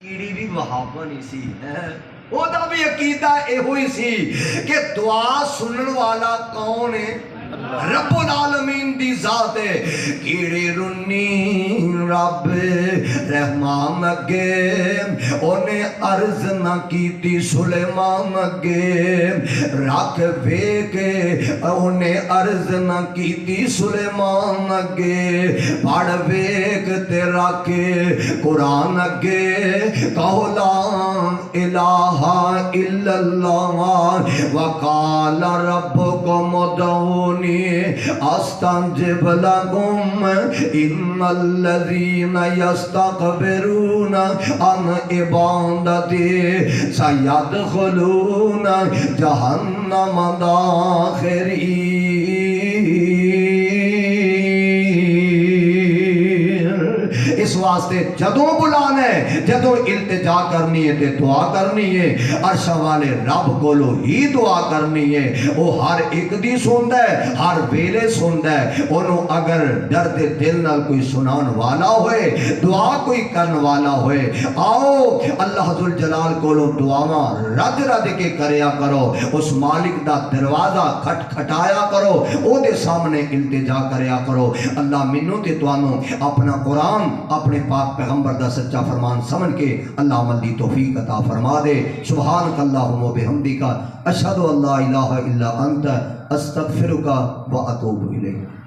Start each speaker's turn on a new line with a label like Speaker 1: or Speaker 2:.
Speaker 1: کیڑی بھی وہابا نہیں سی وہ دا بھی عقیدہ اے ہوئی سی کہ دعا سنن والا کون ہے؟ رب العالمین دی ذات ہے. کیڑی رنی رب رحمان اگے انہیں عرض نہ کیتی سلیمان اگے رکھ وے کے انہیں عرض نہ کیتی سلیمان اگے پڑھ ویک تے رکھ قرآن اگے کہو لا الہ الا اللہ وقال ربکم ادعونی استجب لکم ان الذین یستکبرون عن عبادتی سیدخلون جہنم داخرین. اس واسطے جدوں بلانا ہے جدوں التجا کرنی ہے تے دعا کرنی ہے عرش والے رب کولو ہی دعا کرنی ہے. وہ ہر ایک دی سندا ہے ہر ویلے سندا ہے. انہوں اگر درد دل نال کوئی سنان والا ہوئے دعا کوئی کرن والا ہوئے آؤ اللہ ذوالجلال کولو دعاواں رد رد کے کریا کرو. اس مالک دا دروازہ کھٹ کھٹایا کرو او دے سامنے التجا کریا کرو. اللہ منوں تے توانوں اپنا قرآن اپنے پاک پیغمبر دا سچا فرمان سمجھ کے اللہ عمل دی توفیق عطا فرما دے. سبحانک اللہم و بحمدک اشہد ان لا الہ الا انت استغفرک و اتوب الیک.